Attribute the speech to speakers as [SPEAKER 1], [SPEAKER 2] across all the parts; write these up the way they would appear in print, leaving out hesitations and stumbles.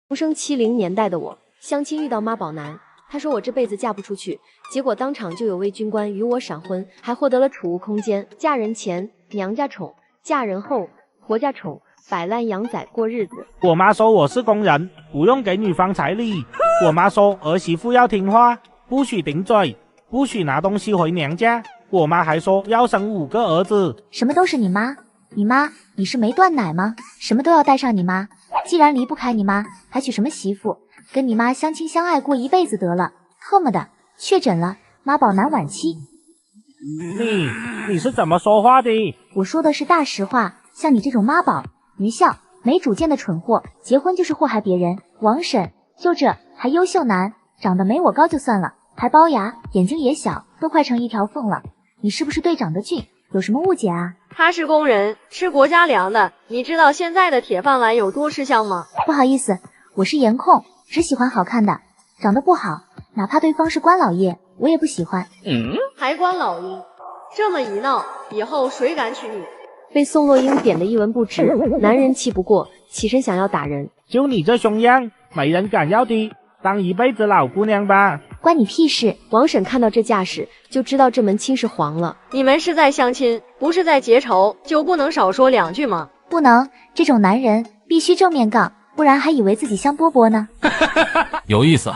[SPEAKER 1] 出生70年代的我，相亲遇到妈宝男，他说我这辈子嫁不出去，结果当场就有位军官与我闪婚，还获得了储物空间。嫁人前娘家宠，嫁人后婆家宠，摆烂养仔过日子。
[SPEAKER 2] 我妈说我是工人，不用给女方彩礼。我妈说儿媳妇要听话，不许顶嘴，不许拿东西回娘家。我妈还说要生5个儿子。
[SPEAKER 3] 什么都是你妈？你是没断奶吗？什么都要带上你妈？既然离不开你妈，还娶什么媳妇？跟你妈相亲相爱过一辈子得了。特么的，确诊了妈宝男晚期。
[SPEAKER 2] 你是怎么说话的？
[SPEAKER 3] 我说的是大实话，像你这种妈宝、愚孝、没主见的蠢货，结婚就是祸害别人。王婶就这，还优秀男，长得没我高就算了，还龅牙，眼睛也小，都快成一条缝了。你是不是对长得俊？有什么误解啊？
[SPEAKER 1] 他是工人，吃国家粮的，你知道现在的铁饭碗有多吃香吗？
[SPEAKER 3] 不好意思，我是颜控，只喜欢好看的，长得不好，哪怕对方是官老爷，我也不喜欢。
[SPEAKER 1] 还官老爷，这么一闹，以后谁敢娶你？被宋洛英点得一文不值，男人气不过，起身想要打人。
[SPEAKER 2] 就你这凶样，没人敢要的，当一辈子老姑娘吧。
[SPEAKER 3] 关你屁事！
[SPEAKER 1] 王婶看到这架势，就知道这门亲是黄了。你们是在相亲，不是在结仇，就不能少说2句吗？
[SPEAKER 3] 不能，这种男人必须正面杠，不然还以为自己香饽饽呢。
[SPEAKER 4] 有意思。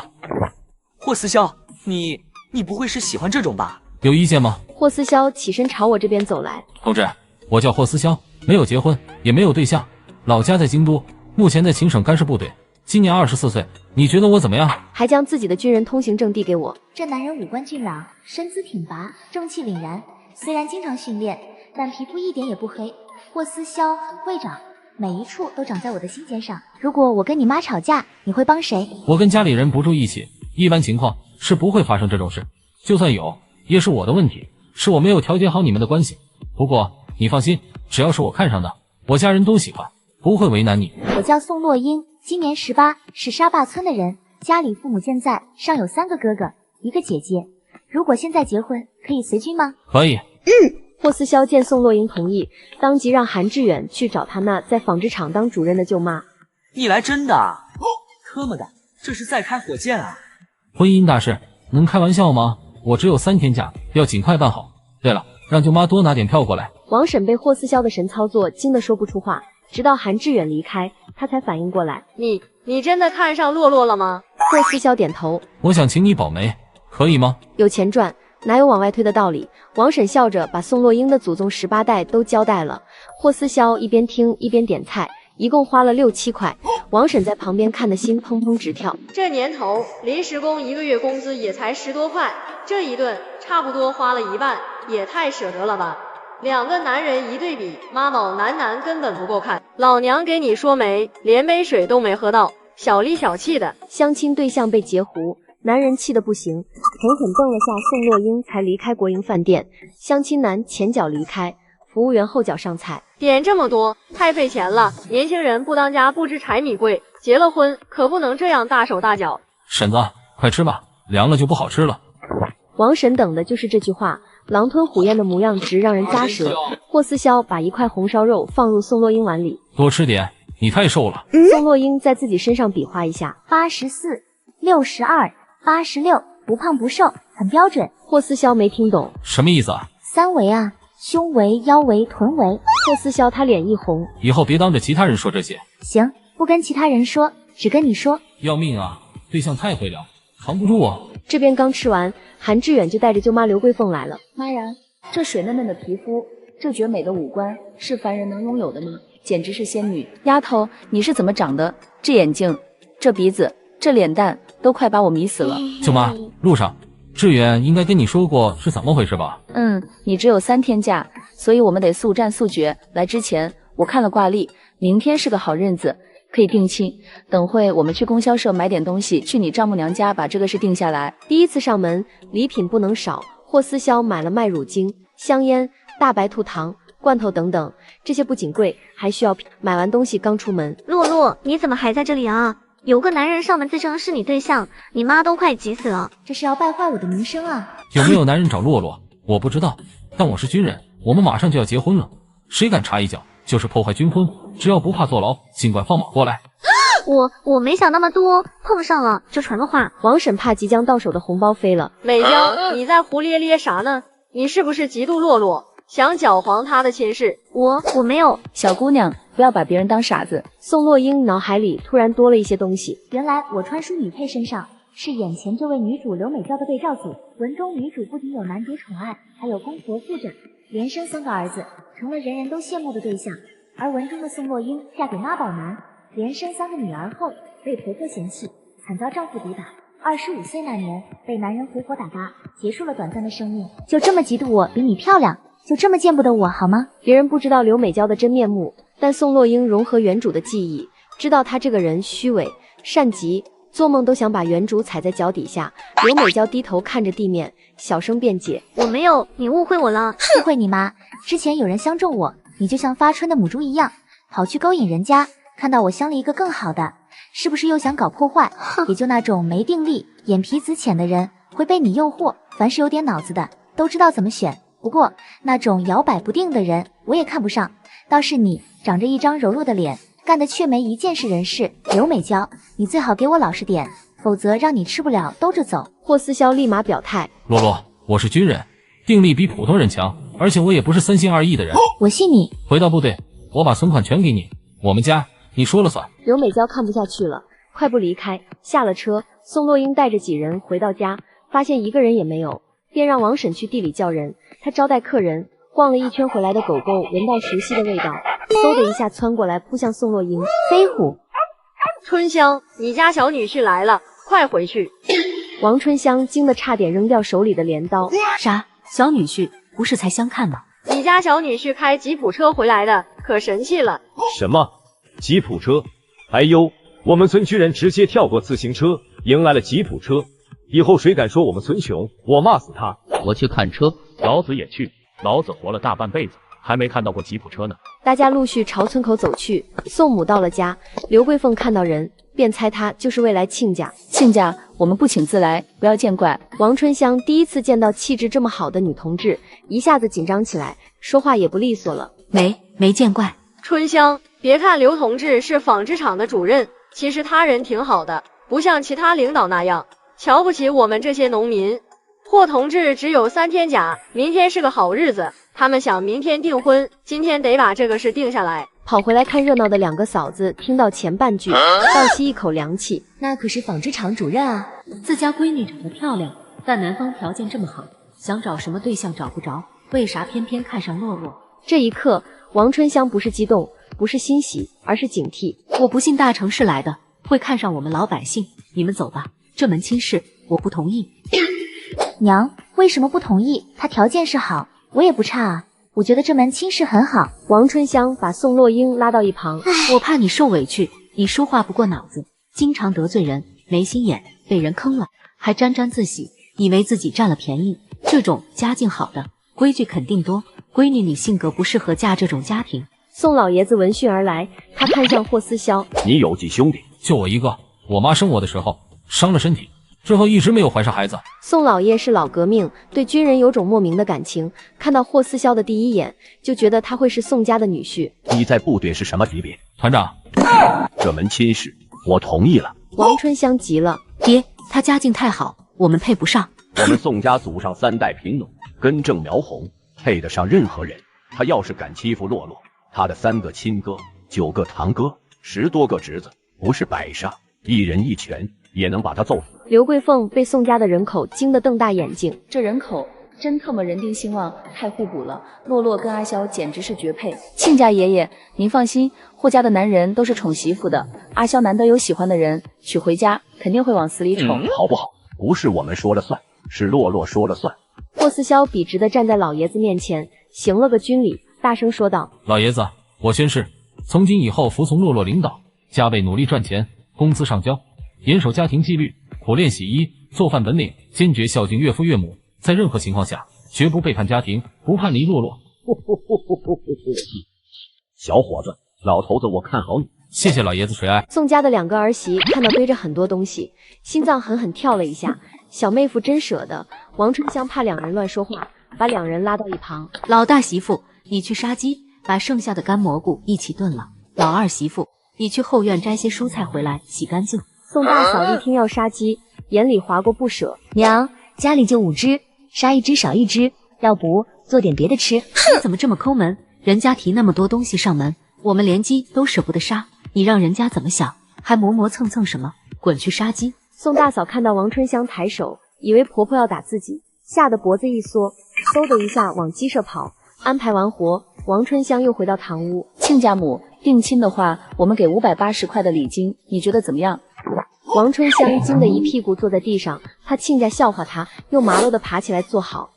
[SPEAKER 5] 霍思潇，你不会是喜欢这种吧？
[SPEAKER 4] 有意见吗？
[SPEAKER 1] 霍思潇起身朝我这边走来。
[SPEAKER 4] 同志，我叫霍思潇，没有结婚，也没有对象，老家在京都，目前在秦省干事部队，今年24岁，你觉得我怎么样？
[SPEAKER 1] 还将自己的军人通行证递给我。
[SPEAKER 3] 这男人五官俊朗，身姿挺拔，正气凛然，虽然经常训练，但皮肤一点也不黑。霍思潇很会长，每一处都长在我的心尖上。如果我跟你妈吵架，你会帮谁？
[SPEAKER 4] 我跟家里人不住一起，一般情况是不会发生这种事，就算有，也是我的问题，是我没有调节好你们的关系。不过你放心，只要是我看上的，我家人都喜欢，不会为难你。
[SPEAKER 3] 我叫宋洛英，今年18，是沙坝村的人，家里父母健在，上有3个哥哥，1个姐姐。如果现在结婚，可以随军吗？
[SPEAKER 4] 可以。
[SPEAKER 1] 霍思潇见宋洛英同意，当即让韩志远去找他那在纺织厂当主任的舅妈。
[SPEAKER 5] 你来真的啊？特么的，这是在开火箭啊！
[SPEAKER 4] 婚姻大事能开玩笑吗？我只有3天假，要尽快办好。对了，让舅妈多拿点票过来。
[SPEAKER 1] 王婶被霍思潇的神操作惊得说不出话，直到韩志远离开，他才反应过来。你真的看上洛洛了吗？霍思潇点头。
[SPEAKER 4] 我想请你保媒，可以吗？
[SPEAKER 1] 有钱赚，哪有往外推的道理？王婶笑着把宋洛英的祖宗18代都交代了。霍思潇一边听一边点菜，一共花了6、7块。王婶在旁边看得心砰砰直跳。这年头，临时工1个月工资也才10多块，这一顿差不多花了1万，也太舍得了吧！2个男人一对比，妈宝男根本不够看。老娘给你说媒，连杯水都没喝到，小里小气的。相亲对象被截胡，男人气得不行，狠狠瞪了下宋洛英，才离开国营饭店。相亲男前脚离开，服务员后脚上菜，点这么多太费钱了。年轻人不当家不知柴米贵，结了婚可不能这样大手大脚。
[SPEAKER 4] 婶子，快吃吧，凉了就不好吃了。
[SPEAKER 1] 王婶等的就是这句话，狼吞虎咽的模样直让人咂舌。霍思潇把1块红烧肉放入宋洛英碗里，
[SPEAKER 4] 多吃点，你太瘦了。
[SPEAKER 1] 宋洛英在自己身上比划一下
[SPEAKER 3] ，84、62、86，不胖不瘦，很标准。
[SPEAKER 1] 霍思潇没听懂
[SPEAKER 4] 什么意思啊
[SPEAKER 3] ？3围啊，胸围、腰围、臀围。
[SPEAKER 1] 霍思潇他脸一红，
[SPEAKER 4] 以后别当着其他人说这些。
[SPEAKER 3] 行，不跟其他人说，只跟你说。
[SPEAKER 4] 要命啊，对象太会聊，扛不住啊。
[SPEAKER 1] 这边刚吃完，韩志远就带着舅妈刘桂凤来了。
[SPEAKER 6] 妈呀，这水嫩嫩的皮肤，这绝美的五官，是凡人能拥有的吗？简直是仙女！丫头，你是怎么长的？这眼睛，这鼻子，这脸蛋，都快把我迷死了。
[SPEAKER 4] 舅妈，路上志远应该跟你说过是怎么回事吧？
[SPEAKER 6] 你只有3天假，所以我们得速战速决。来之前我看了卦历，明天是个好日子，可以定亲。等会我们去供销社买点东西，去你丈母娘家把这个事定下来。
[SPEAKER 1] 第一次上门，礼品不能少。霍思潇买了麦乳精、香烟、大白兔糖、罐头等等，这些不仅贵，还需要买完东西刚出门。
[SPEAKER 7] 洛洛，你怎么还在这里啊？有个男人上门自称是你对象，你妈都快急死了。
[SPEAKER 3] 这是要败坏我的名声啊！
[SPEAKER 4] 有没有男人找洛洛？我不知道，但我是军人，我们马上就要结婚了，谁敢插一脚就是破坏军婚，只要不怕坐牢，尽管放马过来。
[SPEAKER 7] 我没想那么多，碰上了就传个话。
[SPEAKER 1] 王婶怕即将到手的红包飞了。
[SPEAKER 8] 美娇，你在胡咧咧啥呢？你是不是嫉妒洛洛，想搅黄他的亲事？
[SPEAKER 7] 我没有。
[SPEAKER 6] 小姑娘，不要把别人当傻子。
[SPEAKER 1] 宋洛英脑海里突然多了一些东西。
[SPEAKER 3] 原来我穿书女配身上是眼前这位女主刘美娇的对照组。文中女主不仅有男主宠爱，还有公婆护着，连生3个儿子，成了人人都羡慕的对象。而文中的宋洛英嫁给妈宝男，连生3个女儿后被婆婆嫌弃，惨遭丈夫毒打。25岁那年被男人活活打嘎，结束了短暂的生命。就这么嫉妒我比你漂亮，就这么见不得我好吗？
[SPEAKER 1] 别人不知道刘美娇的真面目，但宋洛英融合原主的记忆，知道她这个人虚伪善极，做梦都想把原主踩在脚底下。刘美娇低头看着地面，小声辩解：
[SPEAKER 7] 我没有，你误会我了。
[SPEAKER 3] 误会你妈？之前有人相中我，你就像发春的母猪一样，跑去勾引人家，看到我相了一个更好的，是不是又想搞破坏？也就那种没定力、眼皮子浅的人会被你诱惑，凡是有点脑子的都知道怎么选。不过那种摇摆不定的人我也看不上，倒是你长着一张柔弱的脸，干的却没一件是人事。刘美娇，你最好给我老实点，否则让你吃不了兜着走。
[SPEAKER 1] 霍思潇立马表态：
[SPEAKER 4] 洛洛，我是军人，定力比普通人强，而且我也不是3心2意的人。
[SPEAKER 3] 我信你。
[SPEAKER 4] 回到部队，我把存款全给你，我们家你说了算。
[SPEAKER 1] 刘美娇看不下去了，快步离开。下了车，宋洛英带着几人回到家，发现一个人也没有，便让王婶去地里叫人。她招待客人，逛了一圈回来的狗狗闻到熟悉的味道，嗖的一下窜过来扑向宋洛英。飞虎，
[SPEAKER 8] 春香，你家小女婿来了，快回去。
[SPEAKER 1] 王春香惊得差点扔掉手里的镰刀。
[SPEAKER 9] 啥？小女婿不是才相看吗？
[SPEAKER 8] 你家小女婿开吉普车回来的，可神气了。
[SPEAKER 10] 什么吉普车？还有我们村居然直接跳过自行车，迎来了吉普车。以后谁敢说我们村穷，我骂死他！
[SPEAKER 11] 我去看车，
[SPEAKER 12] 老子也去。老子活了大半辈子，还没看到过吉普车呢。
[SPEAKER 1] 大家陆续朝村口走去。宋母到了家，刘桂凤看到人，便猜他就是未来亲家。
[SPEAKER 6] 亲家，我们不请自来，不要见怪。
[SPEAKER 1] 王春香第一次见到气质这么好的女同志，一下子紧张起来，说话也不利索了。
[SPEAKER 9] 没见怪。
[SPEAKER 8] 春香，别看刘同志是纺织厂的主任，其实他人挺好的，不像其他领导那样瞧不起我们这些农民。霍同志只有3天假，明天是个好日子，他们想明天订婚，今天得把这个事定下来。
[SPEAKER 1] 跑回来看热闹的2个嫂子听到前半句，倒吸一口凉气。
[SPEAKER 9] 那可是纺织厂主任啊，自家闺女长得漂亮，但男方条件这么好，想找什么对象找不着，为啥偏偏看上洛洛？
[SPEAKER 1] 这一刻，王春香不是激动，不是欣喜，而是警惕。
[SPEAKER 9] 我不信大城市来的会看上我们老百姓，你们走吧，这门亲事我不同意。
[SPEAKER 3] 娘，为什么不同意？他条件是好，我也不差啊，我觉得这门亲事很好。
[SPEAKER 1] 王春香把宋洛英拉到一旁，
[SPEAKER 9] 我怕你受委屈，你说话不过脑子，经常得罪人，没心眼，被人坑了，还沾沾自喜，以为自己占了便宜。这种家境好的，规矩肯定多。闺女，你性格不适合嫁这种家庭。
[SPEAKER 1] 宋老爷子闻讯而来，他看向霍思潇：
[SPEAKER 10] 你有几兄弟？
[SPEAKER 4] 就我一个。我妈生我的时候伤了身体，之后一直没有怀上孩子。
[SPEAKER 1] 宋老爷是老革命，对军人有种莫名的感情，看到霍思潇的第一眼就觉得他会是宋家的女婿。
[SPEAKER 10] 你在部队是什么级别？
[SPEAKER 4] 团长。
[SPEAKER 10] 这门亲事我同意了。
[SPEAKER 1] 王春香急了：
[SPEAKER 9] 爹，他家境太好，我们配不上。
[SPEAKER 10] 我们宋家祖上3代贫农，根正苗红，配得上任何人。他要是敢欺负洛洛，他的3个亲哥、9个堂哥、10多个侄子，不是摆上，一人一拳也能把他揍死。
[SPEAKER 1] 刘桂凤被宋家的人口惊得瞪大眼睛，
[SPEAKER 6] 这人口真特么人丁兴旺，太互补了。洛洛跟阿萧简直是绝配。亲家爷爷，您放心，霍家的男人都是宠媳妇的，阿萧难得有喜欢的人，娶回家肯定会往死里宠。
[SPEAKER 10] 好不好？不是我们说了算，是洛洛说了算。
[SPEAKER 1] 霍思潇笔直地站在老爷子面前，行了个军礼，大声说道：
[SPEAKER 4] 老爷子，我宣誓，从今以后服从洛洛领导，加倍努力赚钱，工资上交，严守家庭纪律，苦练洗衣做饭本领，坚决孝敬岳父岳母，在任何情况下绝不背叛家庭，不叛离洛洛。
[SPEAKER 10] 小伙子，老头子我看好你。
[SPEAKER 4] 谢谢老爷子垂爱。
[SPEAKER 1] 宋家的2个儿媳看到堆着很多东西，心脏狠狠跳了一下。小妹夫真舍得。王春香怕2人乱说话，把2人拉到一旁。
[SPEAKER 9] 老大媳妇，你去杀鸡，把剩下的干蘑菇一起炖了。老二媳妇，你去后院摘些蔬菜回来，洗干净。
[SPEAKER 1] 宋大嫂一听要杀鸡，眼里划过不舍。
[SPEAKER 3] 娘，家里就5只，杀1只少1只，要不做点别的吃。
[SPEAKER 9] 你怎么这么抠门？人家提那么多东西上门，我们连鸡都舍不得杀，你让人家怎么想？还磨磨蹭蹭什么？滚去杀鸡！
[SPEAKER 1] 宋大嫂看到王春香抬手，以为婆婆要打自己，吓得脖子一缩，嗖的一下往鸡舍跑。安排完活，王春香又回到堂屋。
[SPEAKER 6] 亲家母，定亲的话，我们给580块的礼金，你觉得怎么样？
[SPEAKER 1] 王春香惊得一屁股坐在地上，她亲家笑话她，又麻溜的爬起来坐好。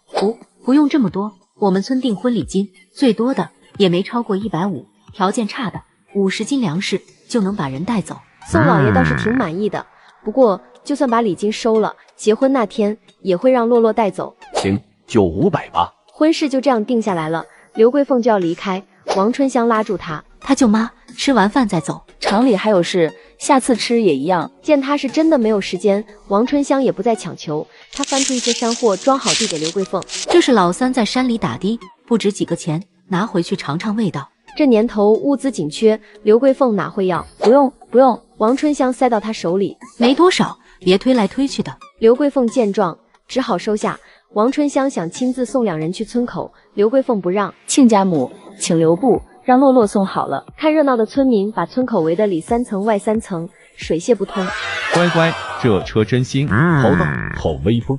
[SPEAKER 9] 不用这么多，我们村订婚礼金最多的也没超过150，条件差的50斤粮食就能把人带走。
[SPEAKER 1] 宋老爷倒是挺满意的，不过就算把礼金收了，结婚那天也会让洛洛带走。
[SPEAKER 10] 行，就500吧。
[SPEAKER 1] 婚事就这样定下来了。刘桂凤就要离开，王春香拉住她，
[SPEAKER 9] 他舅妈吃完饭再走，
[SPEAKER 6] 厂里还有事，下次吃也一样。
[SPEAKER 1] 见她是真的没有时间，王春香也不再强求，她翻出一些山货装好递给刘桂凤，
[SPEAKER 9] 这是老三在山里打的，不值几个钱，拿回去尝尝味道。
[SPEAKER 1] 这年头物资紧缺，刘桂凤哪会要？不用，王春香塞到她手里，
[SPEAKER 9] 没多少，别推来推去的。
[SPEAKER 1] 刘桂凤见状只好收下。王春香想亲自送2人去村口，刘桂凤不让。
[SPEAKER 6] 亲家母，请留步，让洛洛送好了。
[SPEAKER 1] 看热闹的村民把村口围得里3层外3层，水泄不通。
[SPEAKER 11] 乖乖，这车真新，好大，好威风。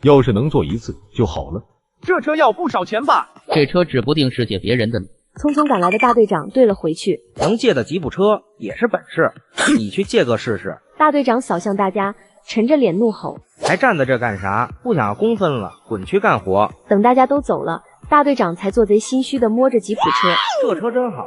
[SPEAKER 11] 要是能坐一次就好了。
[SPEAKER 13] 这车要不少钱吧？
[SPEAKER 14] 这车指不定是借别人的呢。
[SPEAKER 1] 匆匆赶来的大队长对了回去，
[SPEAKER 13] 能借的吉普车也是本事，你去借个试试。
[SPEAKER 1] 大队长扫向大家，沉着脸怒吼：
[SPEAKER 13] 还站在这干啥？不想要公分了，滚去干活。
[SPEAKER 1] 等大家都走了，大队长才做贼心虚的摸着吉普车，
[SPEAKER 13] 这车真好，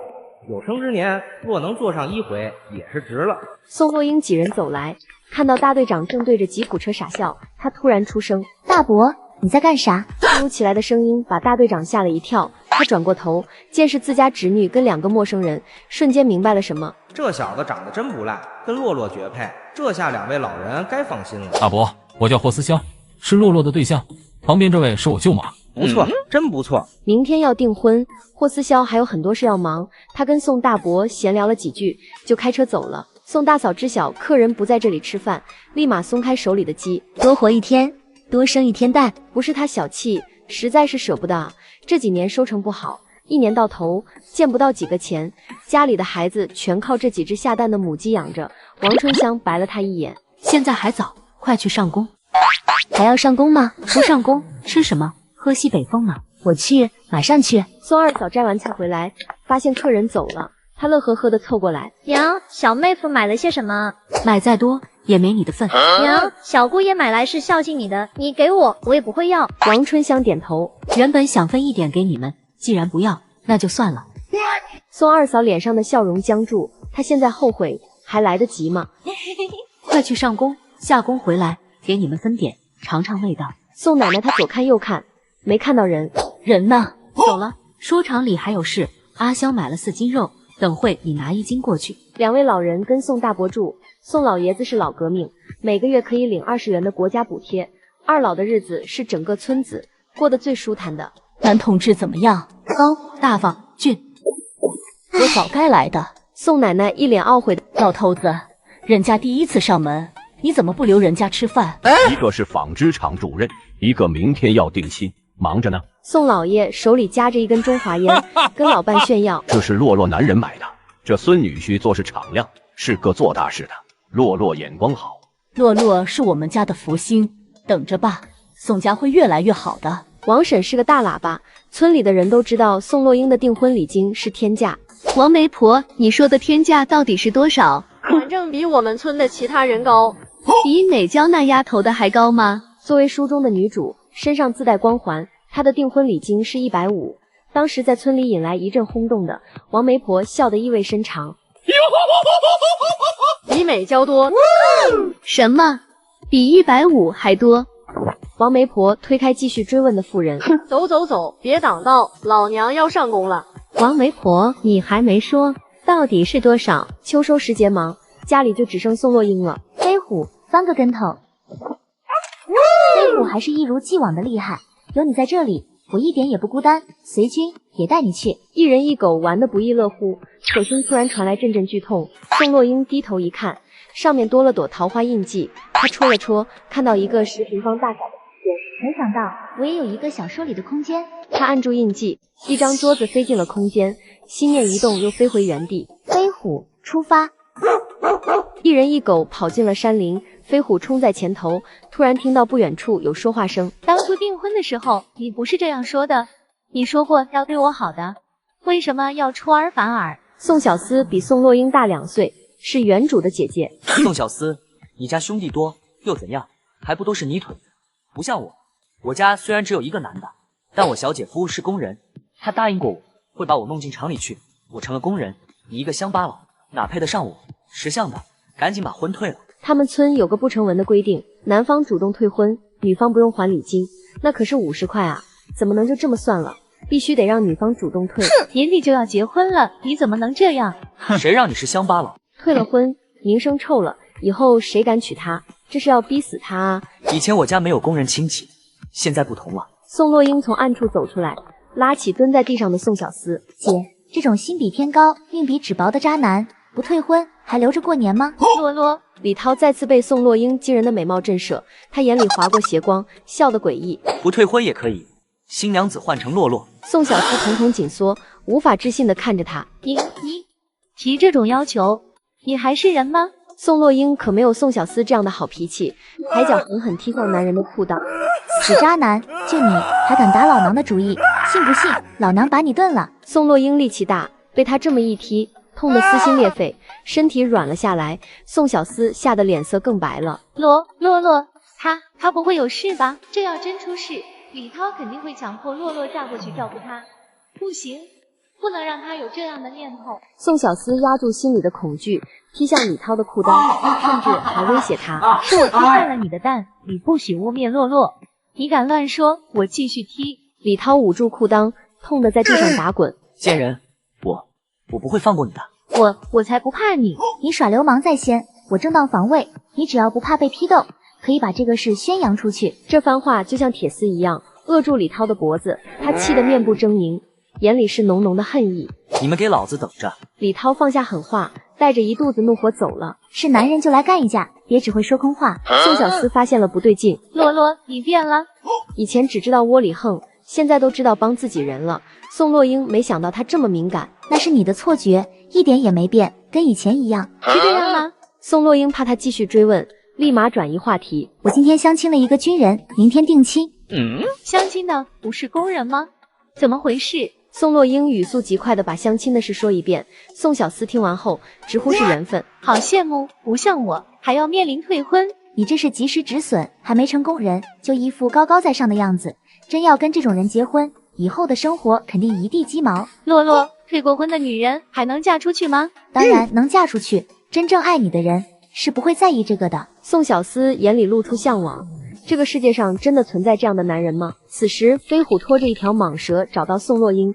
[SPEAKER 13] 有生之年若能坐上1回也是值了。
[SPEAKER 1] 宋若英几人走来，看到大队长正对着吉普车傻笑，他突然出声：
[SPEAKER 3] 大伯，你在干啥？
[SPEAKER 1] 突如其来的声音把大队长吓了一跳，他转过头，见是自家侄女跟2个陌生人，瞬间明白了什么。
[SPEAKER 13] 这小子长得真不赖，跟洛洛绝配，这下2位老人该放心了。
[SPEAKER 4] 大伯，我叫霍思潇，是洛洛的对象，旁边这位是我舅妈。
[SPEAKER 13] 不错，真不错。
[SPEAKER 1] 明天要订婚，霍思潇还有很多事要忙，他跟宋大伯闲聊了几句，就开车走了。宋大嫂知晓客人不在这里吃饭，立马松开手里的鸡，
[SPEAKER 3] 多活1天，多生1天蛋。
[SPEAKER 1] 不是他小气，实在是舍不得。这几年收成不好，1年到头见不到几个钱，家里的孩子全靠这几只下蛋的母鸡养着。王春香白了他一眼，
[SPEAKER 9] 现在还早，快去上工。
[SPEAKER 3] 还要上工吗？
[SPEAKER 9] 不上工吃什么？喝西北风呢？
[SPEAKER 3] 我去，马上去。
[SPEAKER 1] 宋二嫂摘完菜回来，发现客人走了，她乐呵呵的凑过来：
[SPEAKER 7] 娘，小妹夫买了些什么？
[SPEAKER 9] 买再多也没你的份。
[SPEAKER 7] 娘，小姑爷买来是孝敬你的，你给我，我也不会要。
[SPEAKER 1] 王春香点头，
[SPEAKER 9] 原本想分1点给你们，既然不要，那就算了。
[SPEAKER 1] 宋二嫂脸上的笑容僵住，她现在后悔还来得及吗？
[SPEAKER 9] 快去上工，下工回来给你们分点，尝尝味道。
[SPEAKER 1] 宋奶奶她左看右看，没看到人，
[SPEAKER 9] 人呢？走了。说厂里还有事，阿香买了4斤肉，等会你拿1斤过去。
[SPEAKER 1] 2位老人跟宋大伯住，宋老爷子是老革命，每个月可以领20元的国家补贴。二老的日子是整个村子过得最舒坦的。
[SPEAKER 6] 男同志怎么样？
[SPEAKER 9] 高大方俊，
[SPEAKER 6] 我早该来的。
[SPEAKER 1] 宋奶奶一脸懊悔的，
[SPEAKER 6] 老头子，人家第1次上门，你怎么不留人家吃饭？
[SPEAKER 10] 一个是纺织厂主任，一个明天要定亲，忙着呢。
[SPEAKER 1] 宋老爷手里夹着一根中华烟，跟老伴炫耀：“
[SPEAKER 10] 这是洛洛男人买的，这孙女婿做事敞亮，是个做大事的。洛洛眼光好，
[SPEAKER 6] 洛洛是我们家的福星，等着吧，宋家会越来越好的。”
[SPEAKER 1] 王婶是个大喇叭，村里的人都知道宋洛英的订婚礼金是天价。
[SPEAKER 15] 王媒婆，你说的天价到底是多少？
[SPEAKER 8] 反正比我们村的其他人高。
[SPEAKER 15] 比美娇那丫头的还高吗？
[SPEAKER 1] 作为书中的女主，身上自带光环，她的订婚礼金是150，当时在村里引来一阵轰动的。王媒婆笑得意味深长，
[SPEAKER 8] 比美娇多。
[SPEAKER 15] 什么？比150还多？
[SPEAKER 1] 王媒婆推开继续追问的妇人，
[SPEAKER 8] 走走走，别挡道，老娘要上工了。
[SPEAKER 15] 王媒婆，你还没说到底是多少？
[SPEAKER 1] 秋收时节忙，家里就只剩宋洛英了。
[SPEAKER 3] 飞虎翻个跟头，飞虎还是一如既往的厉害。有你在这里，我一点也不孤单。随军也带你去。
[SPEAKER 1] 一人一狗玩得不亦乐乎。手心突然传来阵阵剧痛。宋洛英低头一看，上面多了朵桃花印记。她戳了戳，看到一个10平方大小的空间。
[SPEAKER 3] 没想到我也有一个小说里的空间。
[SPEAKER 1] 她按住印记，一张桌子飞进了空间，心念一动，又飞回原地。
[SPEAKER 3] 飞虎出发。
[SPEAKER 1] 一人一狗跑进了山林，飞虎冲在前头，突然听到不远处有说话声。
[SPEAKER 15] 当初订婚的时候，你不是这样说的，你说过要对我好的，为什么要出尔反尔？
[SPEAKER 1] 宋小思比宋洛英大2岁，是原主的姐姐。
[SPEAKER 5] 宋小思，你家兄弟多又怎样？还不都是泥腿子？不像我，我家虽然只有一个男的，但我小姐夫是工人，他答应过我会把我弄进厂里去。我成了工人，你一个乡巴佬哪配得上我？识相的，赶紧把婚退了。
[SPEAKER 1] 他们村有个不成文的规定，男方主动退婚，女方不用还礼金，那可是50块啊，怎么能就这么算了？必须得让女方主动退。
[SPEAKER 15] 年底就要结婚了，你怎么能这样？
[SPEAKER 5] 谁让你是乡巴佬？
[SPEAKER 1] 退了婚，名声臭了，以后谁敢娶她？这是要逼死她啊！
[SPEAKER 5] 以前我家没有工人亲戚，现在不同了。
[SPEAKER 1] 宋洛英从暗处走出来，拉起蹲在地上的宋小思。
[SPEAKER 3] 姐，这种心比天高，命比纸薄的渣男，不退婚还留着过年吗？
[SPEAKER 15] 洛洛，
[SPEAKER 1] 李涛再次被宋洛英惊人的美貌震慑，他眼里划过邪光，笑得诡异。
[SPEAKER 5] 不退婚也可以，新娘子换成洛洛。
[SPEAKER 1] 宋小思瞳孔紧缩，无法置信地看着他。
[SPEAKER 15] 你提这种要求，你还是人吗？
[SPEAKER 1] 宋洛英可没有宋小思这样的好脾气，抬脚狠狠踢向男人的裤裆。
[SPEAKER 3] 死渣男，就你还敢打老娘的主意？信不信老娘把你炖了？
[SPEAKER 1] 宋洛英力气大，被他这么一踢，痛得撕心裂肺，身体软了下来。宋小思吓得脸色更白了。
[SPEAKER 15] 洛，他不会有事吧？这要真出事，李涛肯定会强迫洛洛嫁过去照顾他。不行，不能让他有这样的念头。
[SPEAKER 1] 宋小思压住心里的恐惧，踢向李涛的裤裆，甚至还威胁他：
[SPEAKER 15] 是我踢坏了你的蛋，你不许污蔑洛洛，你敢乱说，我继续踢。
[SPEAKER 1] 李涛捂住裤裆，痛得在地上打滚。
[SPEAKER 5] 贱人，我不会放过你的。
[SPEAKER 15] 我才不怕你！
[SPEAKER 3] 你耍流氓在先，我正当防卫。你只要不怕被批斗，可以把这个事宣扬出去。
[SPEAKER 1] 这番话就像铁丝一样，扼住李涛的脖子。他气得面部狰狞，眼里是浓浓的恨意。
[SPEAKER 5] 你们给老子等着！
[SPEAKER 1] 李涛放下狠话，带着一肚子怒火走了。
[SPEAKER 3] 是男人就来干一架，别只会说空话。
[SPEAKER 1] 宋小思发现了不对劲。
[SPEAKER 15] 洛洛，你变了。
[SPEAKER 1] 以前只知道窝里横，现在都知道帮自己人了。宋洛英没想到他这么敏感。
[SPEAKER 3] 那是你的错觉，一点也没变，跟以前一样。
[SPEAKER 15] 是这样吗？
[SPEAKER 1] 宋洛英怕他继续追问，立马转移话题。
[SPEAKER 3] 我今天相亲了一个军人，明天定亲。
[SPEAKER 15] 相亲的不是工人吗？怎么回事？
[SPEAKER 1] 宋洛英语速极快地把相亲的事说一遍。宋小思听完后直呼是缘分，
[SPEAKER 15] 好羡慕，不像我还要面临退婚。
[SPEAKER 3] 你这是及时止损，还没成工人就一副高高在上的样子，真要跟这种人结婚，以后的生活肯定一地鸡毛。
[SPEAKER 15] 洛洛，退过婚的女人还能嫁出去吗？
[SPEAKER 3] 当然能嫁出去，真正爱你的人是不会在意这个的。
[SPEAKER 1] 宋小思眼里露出向往，这个世界上真的存在这样的男人吗？此时飞虎拖着一条蟒蛇找到宋洛英。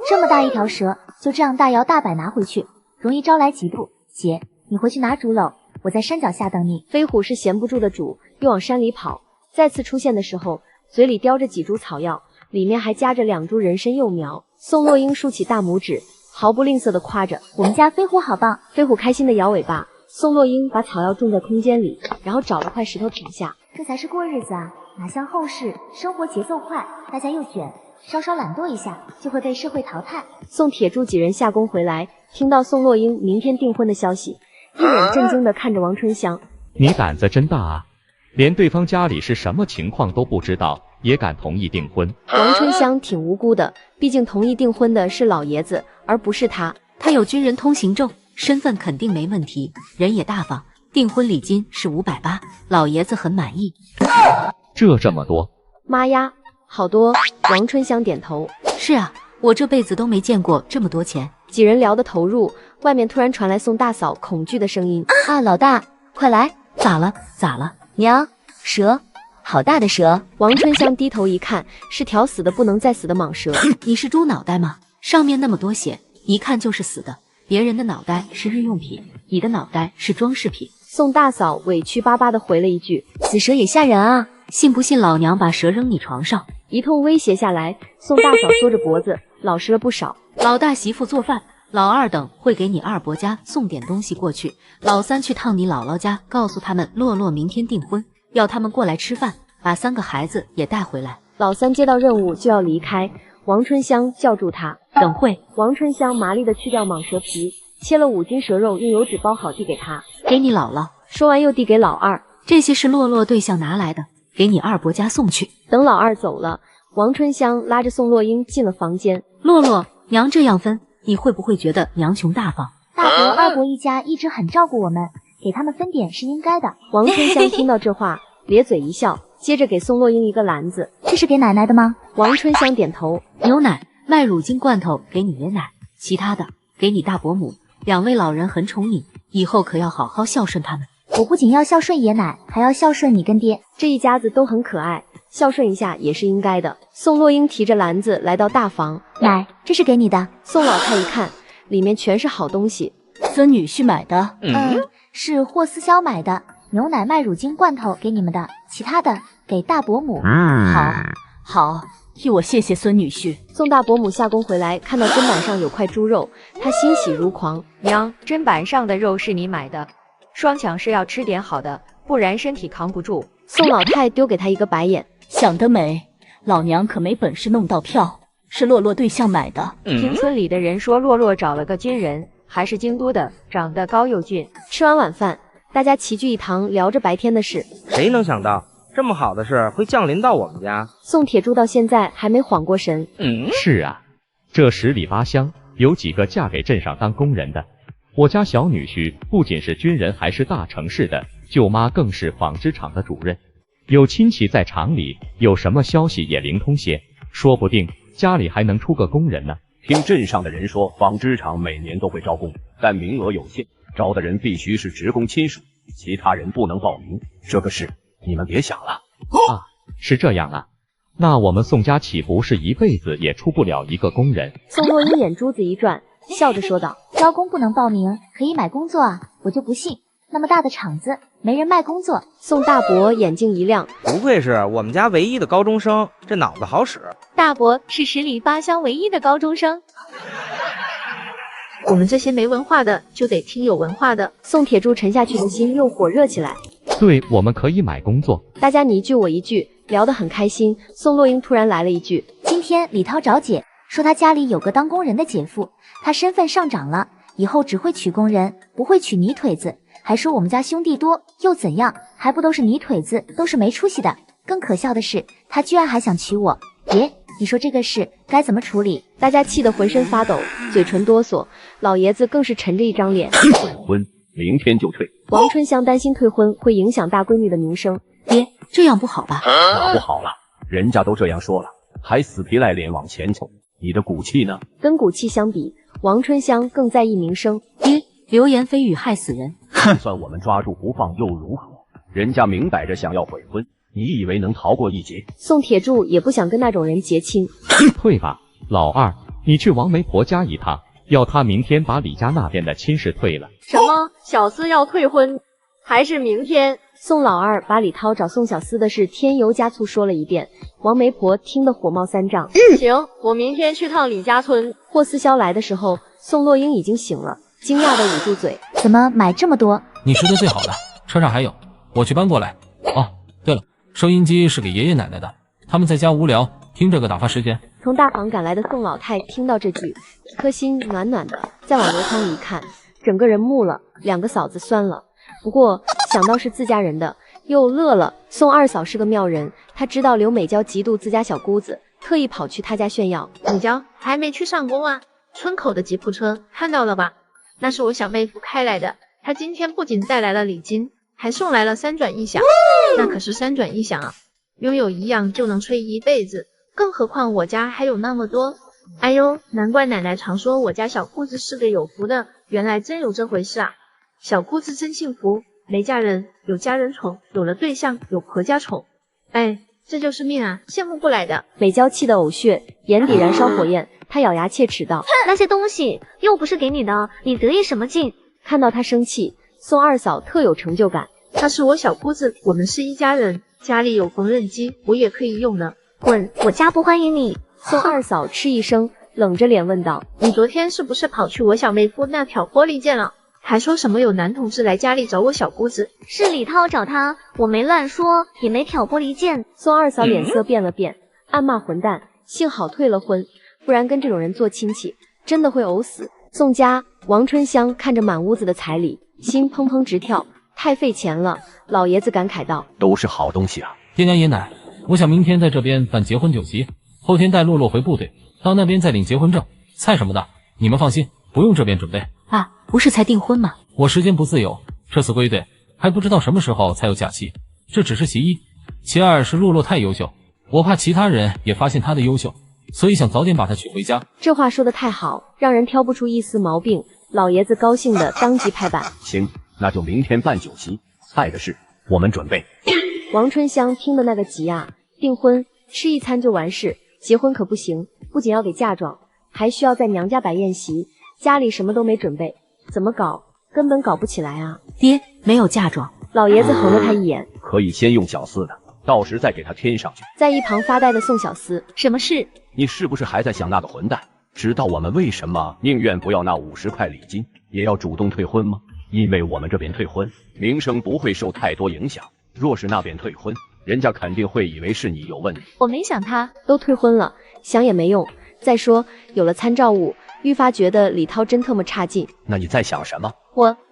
[SPEAKER 3] 这么大一条蛇，就这样大摇大摆拿回去，容易招来嫉妒。姐，你回去拿竹篓，我在山脚下等你。
[SPEAKER 1] 飞虎是闲不住的主，又往山里跑。再次出现的时候，嘴里叼着几株草药，里面还夹着2株人参幼苗。宋洛英竖起大拇指，毫不吝啬地夸着：“
[SPEAKER 3] 我们家飞虎好棒！”
[SPEAKER 1] 飞虎开心地摇尾巴。宋洛英把草药种在空间里，然后找了块石头躺下。
[SPEAKER 3] 这才是过日子啊，哪像后世，生活节奏快，大家又卷，稍稍懒惰一下就会被社会淘汰。
[SPEAKER 1] 宋铁柱几人下工回来，听到宋洛英明天订婚的消息，一脸震惊地看着王春香：“
[SPEAKER 11] 你胆子真大啊，连对方家里是什么情况都不知道，也敢同意订婚。”
[SPEAKER 1] 王春香挺无辜的，毕竟同意订婚的是老爷子，而不是他。
[SPEAKER 9] 他有军人通行证，身份肯定没问题，人也大方。订婚礼金是580，老爷子很满意。
[SPEAKER 11] 这么多？
[SPEAKER 1] 妈呀，好多！王春香点头。
[SPEAKER 9] 是啊，我这辈子都没见过这么多钱。
[SPEAKER 1] 几人聊得投入，外面突然传来宋大嫂恐惧的声音：“
[SPEAKER 3] 啊，老大，快来！
[SPEAKER 9] 咋了？咋了？
[SPEAKER 3] 娘，蛇，好大的蛇！”
[SPEAKER 1] 王春香低头一看，是条死的不能再死的蟒蛇。
[SPEAKER 9] 你是猪脑袋吗？上面那么多血，一看就是死的。别人的脑袋是日用品，你的脑袋是装饰品。
[SPEAKER 1] 宋大嫂委屈巴巴地回了一句：“
[SPEAKER 3] 死蛇也吓人啊！
[SPEAKER 9] 信不信老娘把蛇扔你床上？”
[SPEAKER 1] 一通威胁下来，宋大嫂缩着脖子，老实了不少。
[SPEAKER 9] 老大媳妇做饭，老二等会给你二伯家送点东西过去，老三去趟你姥姥家，告诉他们洛洛明天订婚，要他们过来吃饭，把3个孩子也带回来。
[SPEAKER 1] 老三接到任务就要离开，王春香叫住他，
[SPEAKER 9] 等会。
[SPEAKER 1] 王春香麻利地去掉蟒蛇皮，切了5斤蛇肉，用油纸包好递给他，
[SPEAKER 9] 给你姥姥。
[SPEAKER 1] 说完又递给老二，
[SPEAKER 9] 这些是洛洛对象拿来的，给你二伯家送去。
[SPEAKER 1] 等老二走了，王春香拉着宋洛英进了房间。
[SPEAKER 9] 洛洛，娘这样分，你会不会觉得娘穷大方？
[SPEAKER 3] 大伯、二伯一家一直很照顾我们，给他们分点是应该的。
[SPEAKER 1] 王春香听到这话，咧嘴一笑，接着给宋洛英一个篮子。
[SPEAKER 3] 这是给奶奶的吗？
[SPEAKER 1] 王春香点头。
[SPEAKER 9] 牛奶、麦乳精罐头给你爷奶，其他的给你大伯母。2位老人很宠你，以后可要好好孝顺他们。
[SPEAKER 3] 我不仅要孝顺爷奶，还要孝顺你跟爹。
[SPEAKER 1] 这一家子都很可爱，孝顺一下也是应该的。宋洛英提着篮子来到大房，
[SPEAKER 3] 奶，这是给你的。
[SPEAKER 1] 宋老太一看，里面全是好东西。
[SPEAKER 9] 孙女婿买的？
[SPEAKER 3] 是霍思潇买的，牛奶、麦乳精罐头给你们的，其他的给大伯母。
[SPEAKER 9] 好，替我谢谢孙女婿。
[SPEAKER 1] 宋大伯母下工回来，看到砧板上有块猪肉，她欣喜如狂。
[SPEAKER 16] 娘，砧板上的肉是你买的，双强是要吃点好的，不然身体扛不住。
[SPEAKER 1] 宋老太丢给他一个白眼，
[SPEAKER 9] 想得美，老娘可没本事弄到票，是洛洛对象买的。
[SPEAKER 16] 听村里的人说，洛洛找了个军人，还是京都的，长得高又俊。
[SPEAKER 1] 吃完晚饭，大家齐聚一堂，聊着白天的事。
[SPEAKER 13] 谁能想到这么好的事会降临到我们家？
[SPEAKER 1] 宋铁柱到现在还没缓过神。
[SPEAKER 11] 是啊，这10里8乡有几个嫁给镇上当工人的？我家小女婿不仅是军人，还是大城市的，舅妈更是纺织厂的主任，有亲戚在厂里，有什么消息也灵通些，说不定家里还能出个工人呢。
[SPEAKER 10] 听镇上的人说，纺织厂每年都会招工，但名额有限，招的人必须是职工亲属，其他人不能报名。这个事你们别想了。
[SPEAKER 11] 啊，是这样啊，那我们宋家岂不是一辈子也出不了一个工人？
[SPEAKER 1] 宋洛英眼珠子一转，笑着说道：
[SPEAKER 3] 招工不能报名，可以买工作啊！我就不信那么大的厂子没人卖工作。
[SPEAKER 1] 宋大伯眼睛一亮，
[SPEAKER 13] 不愧是我们家唯一的高中生，这脑子好使。
[SPEAKER 15] 大伯是10里8乡唯一的高中生。
[SPEAKER 8] 我们这些没文化的就得听有文化的。
[SPEAKER 1] 宋铁柱沉下去的心又火热起来。
[SPEAKER 11] 对，我们可以买工作。
[SPEAKER 1] 大家你一句我一句，聊得很开心。宋洛英突然来了一句：
[SPEAKER 3] 今天李涛找姐，说他家里有个当工人的姐夫，他身份上涨了，以后只会娶工人，不会娶泥腿子。还说我们家兄弟多，又怎样？还不都是泥腿子，都是没出息的。更可笑的是，他居然还想娶我。爷，你说这个事该怎么处理？
[SPEAKER 1] 大家气得浑身发抖，嘴唇哆嗦。老爷子更是沉着一张脸。
[SPEAKER 10] 退婚，明天就退。
[SPEAKER 1] 王春香担心退婚会影响大闺女的名声。
[SPEAKER 9] 爹，这样不好吧？
[SPEAKER 10] 哪不好了？人家都这样说了，还死皮赖脸往前冲，你的骨气呢？
[SPEAKER 1] 跟骨气相比，王春香更在意名声。
[SPEAKER 9] 爹，流言蜚语害死人。
[SPEAKER 10] 就算我们抓住不放又如何？人家明摆着想要悔婚，你以为能逃过一劫？
[SPEAKER 1] 宋铁柱也不想跟那种人结亲。
[SPEAKER 11] 退吧，老二，你去王媒婆家一趟，要她明天把李家那边的亲事退了。
[SPEAKER 8] 什么？小厮要退婚？还是明天？
[SPEAKER 1] 宋老二把李涛找宋小厮的事添油加醋说了一遍，王媒婆听得火冒三丈。
[SPEAKER 8] 行，我明天去趟李家村。
[SPEAKER 1] 霍思潇来的时候，宋洛英已经醒了，惊讶地捂住嘴。
[SPEAKER 3] 怎么买这么多？
[SPEAKER 4] 你吃的最好的，车上还有，我去搬过来。哦，对了，收音机是给爷爷奶奶的，他们在家无聊，听这个打发时间。
[SPEAKER 1] 从大房赶来的宋老太听到这句，一颗心暖暖的，再往油汤里一看，整个人木了，2个嫂子酸了。不过想到是自家人的，又乐了。宋二嫂是个妙人，她知道刘美娇嫉妒自家小姑子，特意跑去她家炫耀。
[SPEAKER 15] 美娇还没去上工啊？村口的吉普车看到了吧？那是我小妹夫开来的，她今天不仅带来了礼金，还送来了3转1响。那可是3转1响啊，拥有1样就能吹一辈子，更何况我家还有那么多。哎呦，难怪奶奶常说我家小姑子是个有福的，原来真有这回事啊！小姑子真幸福，没嫁人有家人宠，有了对象有婆家宠。哎，这就是命啊，羡慕不来的。
[SPEAKER 1] 美娇气得呕血，眼底燃烧火焰，她咬牙切齿道：
[SPEAKER 7] 那些东西又不是给你的，你得意什么劲？
[SPEAKER 1] 看到她生气，宋二嫂特有成就感。
[SPEAKER 15] 她是我小姑子，我们是一家人，家里有缝纫机，我也可以用呢。
[SPEAKER 7] 滚，我家不欢迎你。
[SPEAKER 1] 宋二嫂嗤一声，冷着脸问道：“
[SPEAKER 15] 你昨天是不是跑去我小妹夫那挑拨离间了？还说什么有男同志来家里找我小姑子？
[SPEAKER 7] 是李涛找他，我没乱说，也没挑拨离间。”
[SPEAKER 1] 宋二嫂脸色变了变，暗骂混蛋，幸好退了婚，不然跟这种人做亲戚，真的会呕死。宋家，王春香看着满屋子的彩礼，心砰砰直跳，太费钱了。老爷子感慨道：“
[SPEAKER 10] 都是好东西啊。”
[SPEAKER 4] 爹娘爷奶，我想明天在这边办结婚酒席，后天带洛洛回部队，到那边再领结婚证、菜什么的。你们放心，不用这边准备。
[SPEAKER 9] 啊，不是才订婚吗？
[SPEAKER 4] 我时间不自由，这次归队还不知道什么时候才有假期，这只是其一。其二是洛洛太优秀，我怕其他人也发现她的优秀，所以想早点把她娶回家。
[SPEAKER 1] 这话说得太好，让人挑不出一丝毛病。老爷子高兴的当即拍板：“
[SPEAKER 10] 行，那就明天办酒席，菜的事我们准备。”
[SPEAKER 1] 王春香听的那个急啊！订婚吃一餐就完事，结婚可不行，不仅要给嫁妆，还需要在娘家摆宴席，家里什么都没准备，怎么搞？根本搞不起来啊！
[SPEAKER 9] 爹，没有嫁妆。
[SPEAKER 1] 老爷子横了他一眼：“
[SPEAKER 10] 可以先用小厮的，到时再给他添上去。”
[SPEAKER 1] 在一旁发呆的宋小厮：“
[SPEAKER 15] 什么事？
[SPEAKER 10] 你是不是还在想那个混蛋？知道我们为什么宁愿不要那50块礼金，也要主动退婚吗？因为我们这边退婚，名声不会受太多影响。若是那边退婚，人家肯定会以为是你有问题。”
[SPEAKER 15] 我没想他，
[SPEAKER 1] 都退婚了，想也没用。再说有了参照物，愈发觉得李涛真特么差劲。
[SPEAKER 10] 那你在想什么？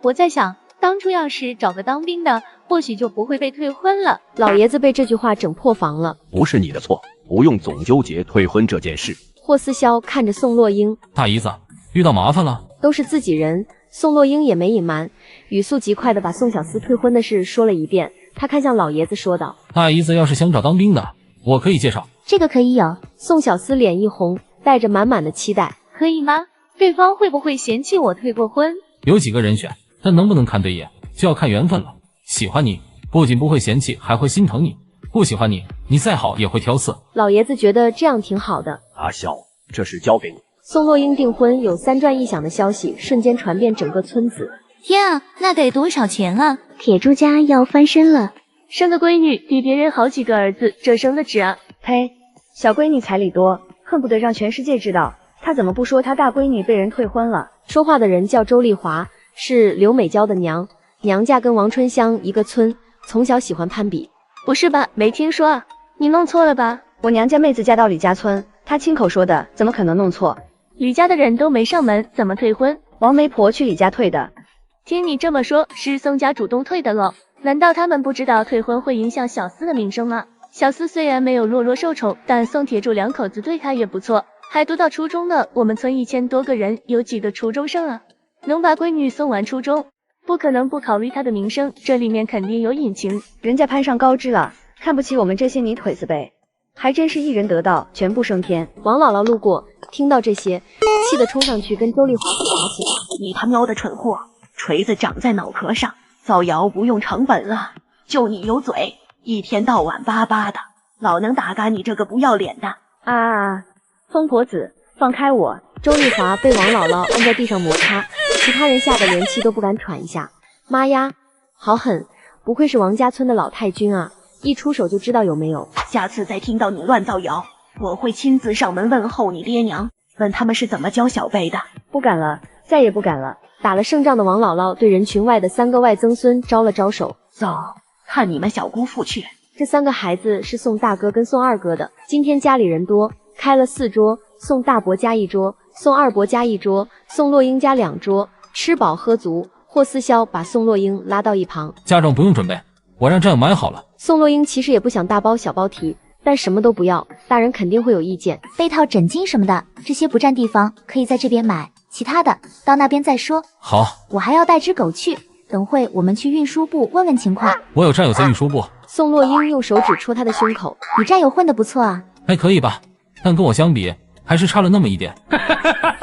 [SPEAKER 15] 我在想，当初要是找个当兵的，或许就不会被退婚了。
[SPEAKER 1] 老爷子被这句话整破防了。
[SPEAKER 10] 不是你的错，不用总纠结退婚这件事。
[SPEAKER 1] 霍思潇看着宋洛英：“
[SPEAKER 4] 大姨子，遇到麻烦了。”
[SPEAKER 1] 都是自己人。宋洛英也没隐瞒，语速极快的把宋小厮退婚的事说了一遍。他看向老爷子说道：“
[SPEAKER 4] 大姨子要是想找当兵的，我可以介绍。”
[SPEAKER 3] 这个可以有。
[SPEAKER 1] 宋小厮脸一红，带着满满的期待：“
[SPEAKER 15] 可以吗？对方会不会嫌弃我退过婚？”
[SPEAKER 4] 有几个人选，但能不能看对眼，就要看缘分了。喜欢你，不仅不会嫌弃，还会心疼你；不喜欢你，你再好也会挑刺。
[SPEAKER 1] 老爷子觉得这样挺好的。
[SPEAKER 10] 阿潇，这事交给你。
[SPEAKER 1] 宋洛英订婚有3转1响的消息，瞬间传遍整个村子。
[SPEAKER 3] 天啊，那得多少钱啊！
[SPEAKER 7] 铁柱家要翻身了，
[SPEAKER 8] 生个闺女比别人好几个儿子，这生的值啊！
[SPEAKER 17] 呸，小闺女彩礼多，恨不得让全世界知道。她怎么不说她大闺女被人退婚了？
[SPEAKER 1] 说话的人叫周丽华，是刘美娇的娘，娘家跟王春香一个村，从小喜欢攀比。
[SPEAKER 17] 不是吧？没听说啊？你弄错了吧？我娘家妹子嫁到李家村，她亲口说的，怎么可能弄错？
[SPEAKER 8] 李家的人都没上门，怎么退婚？
[SPEAKER 17] 王媒婆去李家退的。
[SPEAKER 8] 听你这么说，是宋家主动退的喽？难道他们不知道退婚会影响小厮的名声吗？小厮虽然没有落落受宠，但宋铁柱2口子对他也不错，还读到初中呢。我们村1000多个人，有几个初中生啊？能把闺女送完初中，不可能不考虑她的名声，这里面肯定有隐情。
[SPEAKER 17] 人家攀上高枝了，看不起我们这些泥腿子呗？还真是一人得道，全部升天。
[SPEAKER 1] 王姥姥路过，听到这些，气得冲上去跟周丽华打起来。
[SPEAKER 18] 你他喵的蠢货，锤子长在脑壳上，造谣不用成本了，就你有嘴，一天到晚巴巴的，老能打嘎你这个不要脸的！
[SPEAKER 17] 啊，疯婆子，放开我！
[SPEAKER 1] 周丽华被王姥姥按在地上摩擦，其他人吓得连气都不敢喘一下。妈呀，好狠！不愧是王家村的老太君啊！一出手就知道有没有。
[SPEAKER 18] 下次再听到你乱造谣，我会亲自上门问候你爹娘，问他们是怎么教小辈的。
[SPEAKER 17] 不敢了，再也不敢了。
[SPEAKER 1] 打了胜仗的王姥姥对人群外的3个外曾孙招了招手：“
[SPEAKER 18] 走，看你们小姑父去。”
[SPEAKER 1] 这3个孩子是宋大哥跟宋二哥的。今天家里人多，开了4桌，宋大伯家1桌，宋二伯家1桌，宋洛英家2桌，吃饱喝足。霍思潇把宋洛英拉到一旁：“
[SPEAKER 4] 嫁妆不用准备，我让战友买好了。”
[SPEAKER 1] 宋洛英其实也不想大包小包提，但什么都不要，大人肯定会有意见。
[SPEAKER 3] 被套、枕巾什么的，这些不占地方，可以在这边买，其他的到那边再说。
[SPEAKER 4] 好，
[SPEAKER 3] 我还要带只狗去，等会我们去运输部问问情况。
[SPEAKER 4] 我有战友在运输部。
[SPEAKER 1] 宋洛英用手指戳他的胸口：“
[SPEAKER 3] 你战友混得不错啊。”
[SPEAKER 4] 还可以吧，但跟我相比，还是差了那么一点。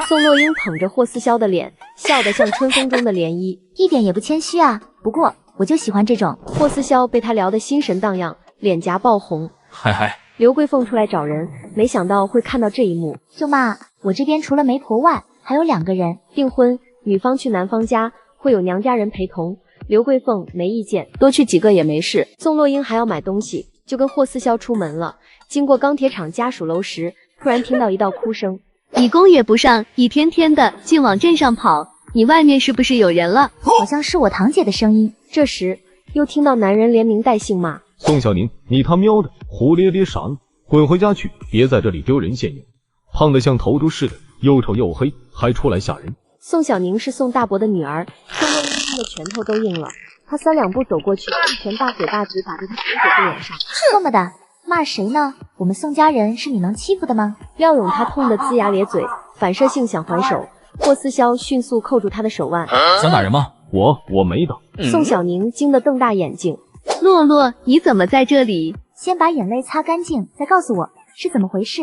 [SPEAKER 1] 宋洛英捧着霍思潇的脸，笑得像春风中的涟漪，
[SPEAKER 3] 一点也不谦虚啊。不过我就喜欢这种。
[SPEAKER 1] 霍思潇被他聊得心神荡漾，脸颊爆红。
[SPEAKER 4] 嗨，
[SPEAKER 1] 刘桂凤出来找人，没想到会看到这一幕。
[SPEAKER 3] 舅妈，我这边除了媒婆外，还有2个人
[SPEAKER 1] 订婚，女方去男方家，会有娘家人陪同。刘桂凤没意见，
[SPEAKER 6] 多去几个也没事。
[SPEAKER 1] 宋洛英还要买东西，就跟霍思潇出门了。经过钢铁厂家属楼时，突然听到一道哭声，
[SPEAKER 19] 你攻也不上，一天天的净往镇上跑，你外面是不是有人了？
[SPEAKER 3] 好像是我堂姐的声音。
[SPEAKER 1] 这时又听到男人连名带姓骂：
[SPEAKER 20] 宋小宁，你他喵的胡咧咧傻呢，滚回家去，别在这里丢人现眼，胖得像头猪似的，又丑又黑，还出来吓人。
[SPEAKER 1] 宋小宁是宋大伯的女儿，宋若英看的拳头都硬了，他3两步走过去，一拳大嘴大直打在他堂姐的脸上。
[SPEAKER 3] 这么的，骂谁呢？我们宋家人是你能欺负的吗？
[SPEAKER 1] 廖勇他痛得龇牙咧嘴，反射性想还手，霍思潇迅速扣住他的手腕。
[SPEAKER 4] 想打人吗？
[SPEAKER 20] 我没打。
[SPEAKER 1] 宋小宁惊得瞪大眼睛。
[SPEAKER 19] 洛洛，你怎么在这里？
[SPEAKER 3] 先把眼泪擦干净，再告诉我是怎么回事。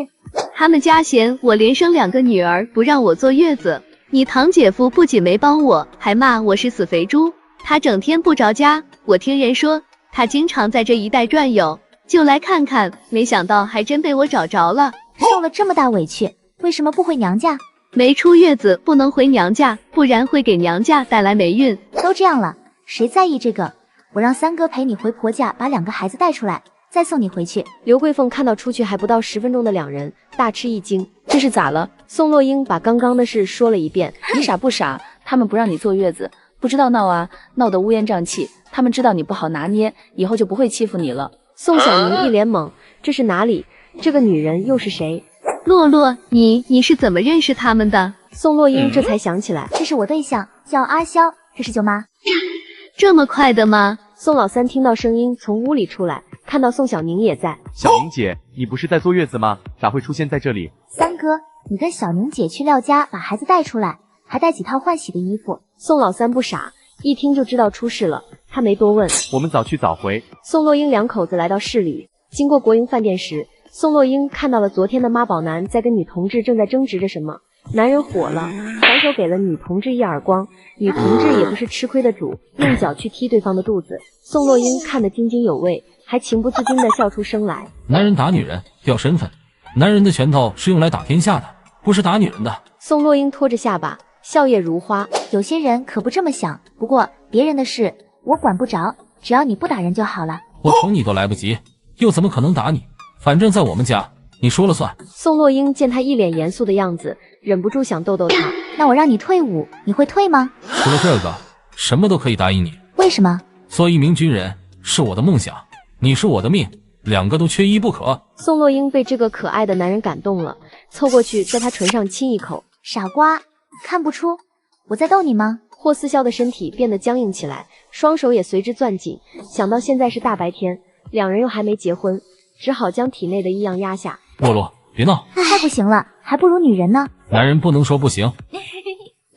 [SPEAKER 19] 他们家嫌我连生2个女儿，不让我坐月子。你堂姐夫不仅没帮我，还骂我是死肥猪。他整天不着家，我听人说他经常在这一带转悠，就来看看，没想到还真被我找着了。
[SPEAKER 3] 受了这么大委屈，为什么不回娘家？
[SPEAKER 19] 没出月子不能回娘家，不然会给娘家带来霉运。
[SPEAKER 3] 都这样了，谁在意这个？我让3哥陪你回婆家，把2个孩子带出来，再送你回去。
[SPEAKER 1] 刘桂凤看到出去还不到10分钟的2人，大吃一惊。
[SPEAKER 6] 这是咋了？
[SPEAKER 1] 宋若英把刚刚的事说了一遍。
[SPEAKER 6] 你傻不傻？他们不让你坐月子，不知道闹啊，闹得乌烟瘴气。他们知道你不好拿捏，以后就不会欺负你了。
[SPEAKER 1] 宋小宁一脸懵，这是哪里？这个女人又是谁？
[SPEAKER 19] 洛洛，你是怎么认识他们的？
[SPEAKER 1] 宋若英这才想起来，
[SPEAKER 3] 这是我对象，叫阿潇，这是舅妈。
[SPEAKER 19] 这么快的吗？
[SPEAKER 1] 宋老三听到声音从屋里出来，看到宋小宁也在。
[SPEAKER 21] 小宁姐，你不是在坐月子吗？咋会出现在这里
[SPEAKER 3] ？3哥，你跟小宁姐去廖家把孩子带出来，还带几套换洗的衣服。
[SPEAKER 1] 宋老三不傻，一听就知道出事了，他没多问。
[SPEAKER 21] 我们早去早回。
[SPEAKER 1] 宋若英2口子来到市里，经过国营饭店时，宋若英看到了昨天的妈宝男在跟女同志正在争执着什么。男人火了，反手给了女同志一耳光，女同志也不是吃亏的主，用脚去踢对方的肚子。宋若英看得津津有味，还情不自禁地笑出声来。
[SPEAKER 4] 男人打女人掉身份，男人的拳头是用来打天下的，不是打女人的。
[SPEAKER 1] 宋若英拖着下巴，笑靥如花。
[SPEAKER 3] 有些人可不这么想，不过别人的事我管不着，只要你不打人就好了。
[SPEAKER 4] 我捅你都来不及，又怎么可能打你？反正在我们家，你说了算。
[SPEAKER 1] 宋若英见他一脸严肃的样子，忍不住想逗逗他。
[SPEAKER 3] 那我让你退伍，你会退吗？
[SPEAKER 4] 除了这个，什么都可以答应你。
[SPEAKER 3] 为什么？
[SPEAKER 4] 做一名军人是我的梦想，你是我的命，2个都缺一不可。
[SPEAKER 1] 宋若英被这个可爱的男人感动了，凑过去在他唇上亲一口。
[SPEAKER 3] 傻瓜，看不出我在逗你吗？
[SPEAKER 1] 霍思潇的身体变得僵硬起来，双手也随之攥紧。想到现在是大白天，2人又还没结婚，只好将体内的异样压下。
[SPEAKER 4] 洛洛，别闹，
[SPEAKER 3] 太不行了，还不如女人呢。
[SPEAKER 4] 男人不能说不行。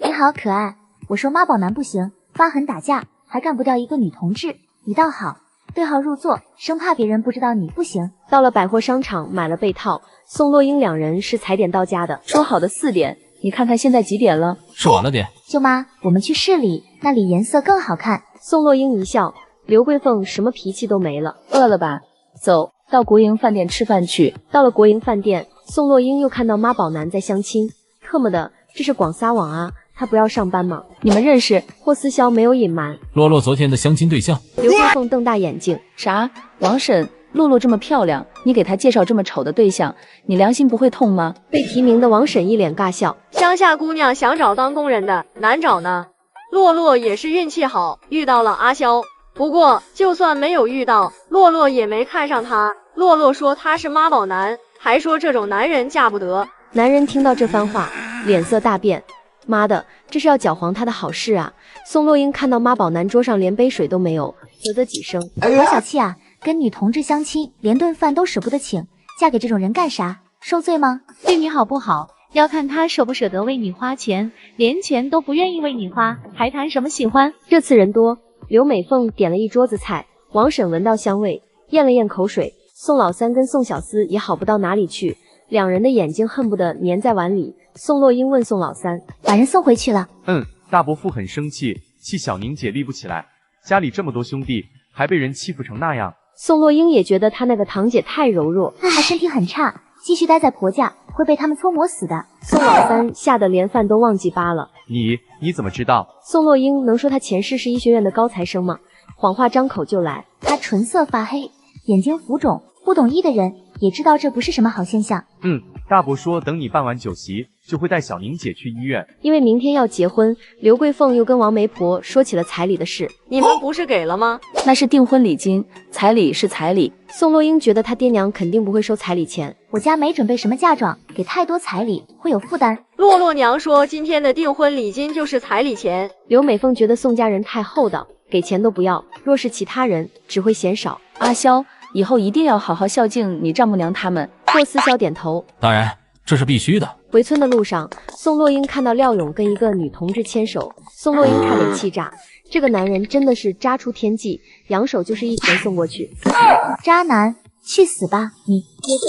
[SPEAKER 3] 你好可爱，我说妈宝男不行，发狠打架还干不掉一个女同志，你倒好，对号入座，生怕别人不知道你不行。
[SPEAKER 1] 到了百货商场买了被套，宋若英2人是踩点到家的。
[SPEAKER 6] 说好的4点，你看看现在几点了？
[SPEAKER 4] 是晚了点。
[SPEAKER 3] 舅妈，我们去市里，那里颜色更好看。
[SPEAKER 1] 宋若英一笑，刘桂凤什么脾气都没了。
[SPEAKER 6] 饿了吧？走，到国营饭店吃饭去。
[SPEAKER 1] 到了国营饭店，宋若英又看到妈宝男在相亲，特么的，这是广撒网啊！他不要上班吗？
[SPEAKER 6] 你们认识？
[SPEAKER 1] 霍思潇没有隐瞒。
[SPEAKER 4] 洛洛昨天的相亲对象。
[SPEAKER 1] 刘桂凤瞪大眼睛，
[SPEAKER 6] 啥？王婶，洛洛这么漂亮，你给她介绍这么丑的对象，你良心不会痛吗？
[SPEAKER 1] 被提名的王婶一脸尬笑。
[SPEAKER 8] 乡下姑娘想找当工人的难找呢。洛洛也是运气好，遇到了阿潇。不过就算没有遇到，洛洛也没看上他。洛洛说他是妈宝男，还说这种男人嫁不得。
[SPEAKER 1] 男人听到这番话，脸色大变。妈的，这是要搅黄他的好事啊！宋若英看到妈宝男桌上连杯水都没有，啧啧几声。
[SPEAKER 3] 好小气啊，跟女同志相亲，连顿饭都舍不得请，嫁给这种人干啥？受罪吗？
[SPEAKER 15] 对你好不好，要看他舍不舍得为你花钱，连钱都不愿意为你花，还谈什么喜欢？
[SPEAKER 1] 这次人多，刘美凤点了一桌子菜，王婶闻到香味，咽了咽口水。宋老三跟宋小思也好不到哪里去，2人的眼睛恨不得粘在碗里。宋若英问宋老三：“
[SPEAKER 3] 把人送回去了？”
[SPEAKER 21] 大伯父很生气，气小宁姐立不起来，家里这么多兄弟，还被人欺负成那样。
[SPEAKER 1] 宋若英也觉得她那个堂姐太柔弱，
[SPEAKER 3] 她身体很差，继续待在婆家会被他们搓磨死的。
[SPEAKER 1] 宋老三吓得连饭都忘记扒了。
[SPEAKER 21] 你怎么知道？
[SPEAKER 1] 宋若英能说她前世是医学院的高材生吗？谎话张口就来。
[SPEAKER 3] 她唇色发黑，眼睛浮肿，不懂医的人也知道这不是什么好现象。
[SPEAKER 21] 大伯说等你办完酒席，就会带小宁姐去医院。
[SPEAKER 1] 因为明天要结婚，刘桂凤又跟王媒婆说起了彩礼的事。
[SPEAKER 8] 你们不是给了吗？
[SPEAKER 6] 那是订婚礼金，彩礼是彩礼。
[SPEAKER 1] 宋洛英觉得她爹娘肯定不会收彩礼钱，
[SPEAKER 3] 我家没准备什么嫁妆，给太多彩礼会有负担。
[SPEAKER 8] 洛洛娘说今天的订婚礼金就是彩礼钱。
[SPEAKER 1] 刘美凤觉得宋家人太厚道，给钱都不要，若是其他人只会嫌少。
[SPEAKER 6] 阿萧，以后一定要好好孝敬你丈母娘他们。
[SPEAKER 1] 霍思潇点头，
[SPEAKER 4] 当然，这是必须的。
[SPEAKER 1] 回村的路上，宋洛英看到廖勇跟一个女同志牵手，宋洛英差点气炸。这个男人真的是渣出天际，扬手就是一拳送过去。
[SPEAKER 3] 渣男，去死吧你！
[SPEAKER 1] 接着，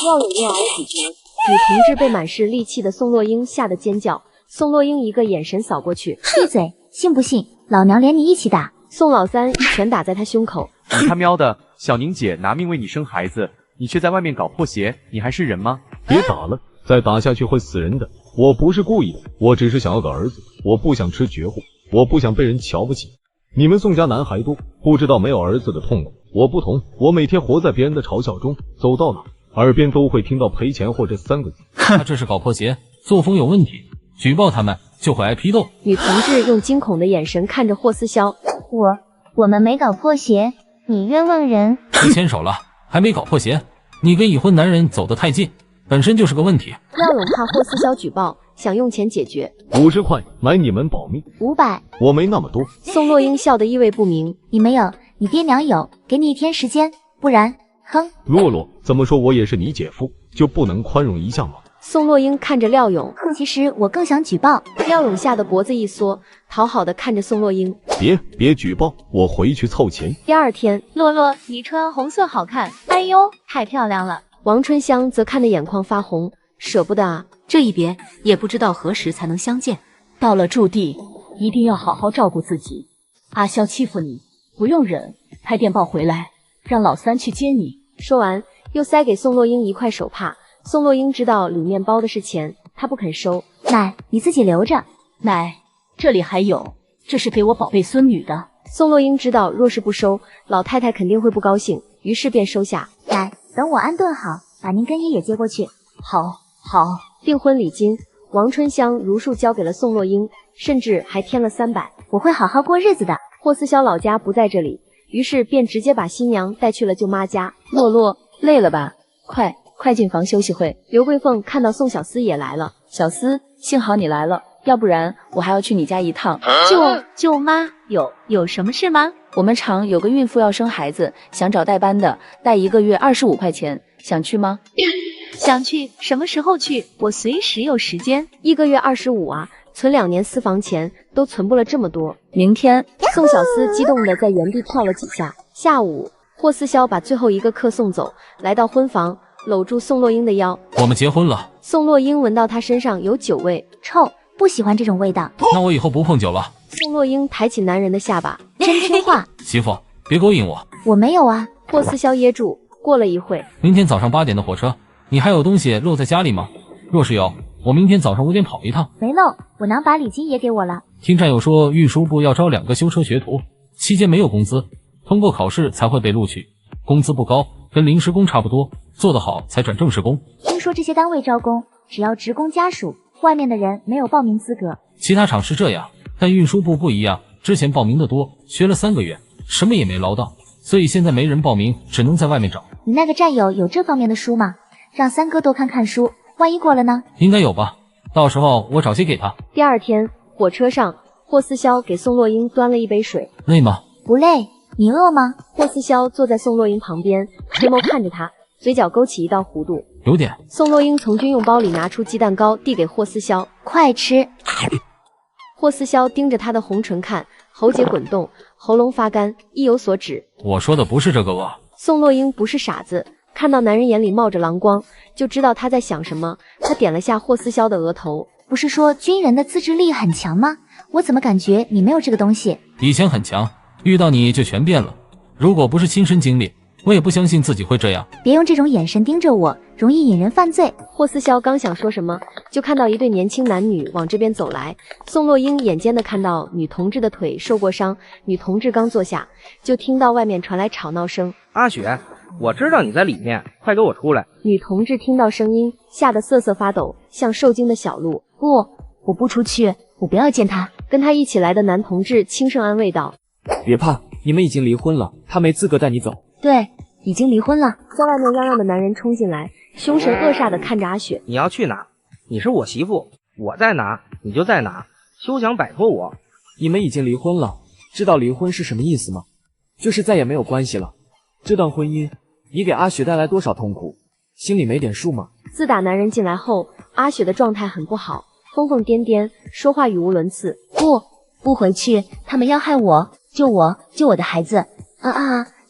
[SPEAKER 1] 廖勇又挨了几拳，女同志被满是戾气的宋洛英吓得尖叫。宋洛英一个眼神扫过去，
[SPEAKER 3] 闭嘴！信不信老娘连你一起打？
[SPEAKER 1] 宋老三一拳打在他胸口。
[SPEAKER 21] 你他喵的，小宁姐拿命为你生孩子，你却在外面搞破鞋，你还是人吗？
[SPEAKER 20] 别打了，再打下去会死人的。我不是故意的，我只是想要个儿子，我不想吃绝户，我不想被人瞧不起。你们宋家男孩多，不知道没有儿子的痛苦。我不同，我每天活在别人的嘲笑中，走到哪耳边都会听到赔钱货这3个字。
[SPEAKER 4] 他这是搞破鞋，作风有问题，举报他们就会挨批斗。
[SPEAKER 1] 女同志用惊恐的眼神看着霍思潇，
[SPEAKER 3] 我们没搞破鞋，你冤枉人。
[SPEAKER 4] 都牵手了，还没搞破鞋，你跟已婚男人走得太近，本身就是个问题。
[SPEAKER 1] 廖勇怕霍思潇举报，想用钱解决。
[SPEAKER 20] 50块买你们保密。
[SPEAKER 3] 500，
[SPEAKER 20] 我没那么多。
[SPEAKER 1] 宋洛英笑得意味不明。
[SPEAKER 3] 你没有，你爹娘有，给你1天时间，不然，哼。
[SPEAKER 20] 洛洛，怎么说我也是你姐夫，就不能宽容一下吗？
[SPEAKER 1] 宋洛英看着廖勇，
[SPEAKER 3] 其实我更想举报。
[SPEAKER 1] 廖勇吓得脖子一缩，讨好的看着宋洛英，
[SPEAKER 20] 别举报，我回去凑钱。
[SPEAKER 1] 第二天，
[SPEAKER 19] 洛洛，你穿红色好看，哎呦，太漂亮了。
[SPEAKER 1] 王春香则看得眼眶发红，舍不得啊，
[SPEAKER 9] 这一别也不知道何时才能相见。
[SPEAKER 2] 到了驻地，一定要好好照顾自己。阿萧欺负你，不用忍，派电报回来，让老三去接你。
[SPEAKER 1] 说完，又塞给宋洛英一块手帕。宋洛英知道里面包的是钱，她不肯收。
[SPEAKER 3] 奶，你自己留着。
[SPEAKER 2] 奶，这里还有，这是给我宝贝孙女的。
[SPEAKER 1] 宋洛英知道，若是不收，老太太肯定会不高兴，于是便收下。
[SPEAKER 3] 奶，等我安顿好，把您跟爷爷接过去。
[SPEAKER 2] 好。
[SPEAKER 1] 订婚礼金，王春香如数交给了宋洛英，甚至还添了300。
[SPEAKER 3] 我会好好过日子的。
[SPEAKER 1] 霍思潇老家不在这里，于是便直接把新娘带去了舅妈家。
[SPEAKER 6] 洛洛，累了吧？快进房休息会。
[SPEAKER 1] 刘桂凤看到宋小思也来了，
[SPEAKER 6] 小思，幸好你来了，要不然我还要去你家一趟。
[SPEAKER 19] 舅妈，有什么事吗？
[SPEAKER 6] 我们厂有个孕妇要生孩子，想找代班的，带1个月25块钱，想去吗？
[SPEAKER 19] 想去，什么时候去？我随时有时间。
[SPEAKER 1] 1个月25啊，存2年私房钱都存不了这么多。
[SPEAKER 6] 明天，
[SPEAKER 1] 宋小思激动地在原地跳了几下。下午，霍思潇把最后一个客送走，来到婚房，搂住宋洛英的腰。
[SPEAKER 4] 我们结婚了。
[SPEAKER 1] 宋洛英闻到他身上有酒味，
[SPEAKER 3] 臭，不喜欢这种味道。
[SPEAKER 4] 那我以后不碰酒了。
[SPEAKER 1] 宋洛英抬起男人的下巴，
[SPEAKER 3] 真听话。
[SPEAKER 4] 媳妇，别勾引我。
[SPEAKER 3] 我没有啊。
[SPEAKER 1] 霍思潇噎住。过了一会，
[SPEAKER 4] 明天早上8点的火车，你还有东西落在家里吗？若是有，我明天早上5点跑一趟。
[SPEAKER 3] 没漏，我娘把礼金也给我了。
[SPEAKER 4] 听战友说，运输部要招2个修车学徒，期间没有工资，通过考试才会被录取，工资不高，跟临时工差不多，做得好才转正式工。
[SPEAKER 3] 听说这些单位招工，只要职工家属，外面的人没有报名资格。
[SPEAKER 4] 其他厂是这样，但运输部不一样，之前报名的多，学了3个月，什么也没捞到，所以现在没人报名，只能在外面找。
[SPEAKER 3] 你那个战友有这方面的书吗？让三哥多看看书，万一过了呢？
[SPEAKER 4] 应该有吧，到时候我找些给他。
[SPEAKER 1] 第二天，火车上，霍思潇给宋洛英端了一杯水。
[SPEAKER 4] 累吗？
[SPEAKER 3] 不累。你饿吗？
[SPEAKER 1] 霍思潇坐在宋洛英旁边，垂眸看着她，嘴角勾起一道弧度。
[SPEAKER 4] 有点。
[SPEAKER 1] 宋洛英从军用包里拿出鸡蛋糕，递给霍思潇，
[SPEAKER 3] 快吃。
[SPEAKER 1] 霍思潇盯着她的红唇看，喉结滚动，喉咙发干，意有所指。
[SPEAKER 4] 我说的不是这个吧？
[SPEAKER 1] 宋洛英不是傻子，看到男人眼里冒着狼光，就知道他在想什么。他点了下霍思潇的额头。
[SPEAKER 3] 不是说军人的自制力很强吗？我怎么感觉你没有这个东西？
[SPEAKER 4] 以前很强，遇到你就全变了。如果不是亲身经历，我也不相信自己会这样。
[SPEAKER 3] 别用这种眼神盯着我，容易引人犯罪。
[SPEAKER 1] 霍思潇刚想说什么，就看到一对年轻男女往这边走来。宋洛英眼尖的看到女同志的腿受过伤，女同志刚坐下，就听到外面传来吵闹声。
[SPEAKER 13] 阿雪，我知道你在里面，快给我出来！
[SPEAKER 1] 女同志听到声音，吓得瑟瑟发抖，像受惊的小鹿。
[SPEAKER 3] 不，我不出去，我不要见他。
[SPEAKER 1] 跟他一起来的男同志轻声安慰道：
[SPEAKER 12] 别怕，你们已经离婚了，他没资格带你走。
[SPEAKER 3] 对，已经离婚了。
[SPEAKER 1] 在外面嚷嚷的男人冲进来，凶神恶煞地看着阿雪。
[SPEAKER 13] 你要去哪？你是我媳妇，我在哪你就在哪，休想摆脱我。
[SPEAKER 12] 你们已经离婚了，知道离婚是什么意思吗？就是再也没有关系了。这段婚姻，你给阿雪带来多少痛苦，心里没点数吗？
[SPEAKER 1] 自打男人进来后，阿雪的状态很不好，疯疯癫癫，说话语无伦次。
[SPEAKER 3] 不回去，他们要害我，救我的孩子！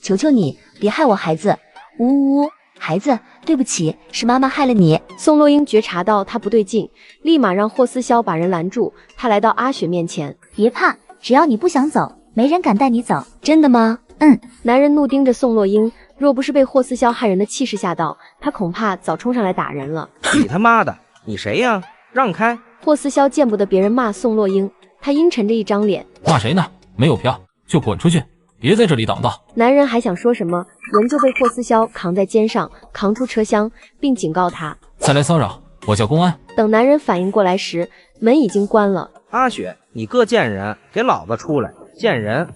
[SPEAKER 3] 求求你，别害我孩子！呜呜，孩子，对不起，是妈妈害了你。
[SPEAKER 1] 宋洛英觉察到他不对劲，立马让霍思潇把人拦住。他来到阿雪面前，
[SPEAKER 3] 别怕，只要你不想走，没人敢带你走。
[SPEAKER 1] 真的吗？
[SPEAKER 3] 嗯。
[SPEAKER 1] 男人怒盯着宋洛英，若不是被霍思潇骇人的气势吓到，他恐怕早冲上来打人了。
[SPEAKER 13] 你他妈的，你谁呀？让开！
[SPEAKER 1] 霍思潇见不得别人骂宋洛英，他阴沉着一张脸，
[SPEAKER 4] 骂谁呢？没有票就滚出去，别在这里挡道。
[SPEAKER 1] 男人还想说什么，人就被霍思潇扛在肩上，扛出车厢，并警告他
[SPEAKER 4] 再来骚扰，我叫公安。
[SPEAKER 1] 等男人反应过来时，门已经关了。
[SPEAKER 13] 阿雪，你个贱人，给老子出来！贱人，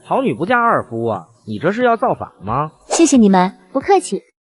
[SPEAKER 13] 好女不嫁二夫啊！你这是要造反吗？
[SPEAKER 3] 谢谢你们，不客气。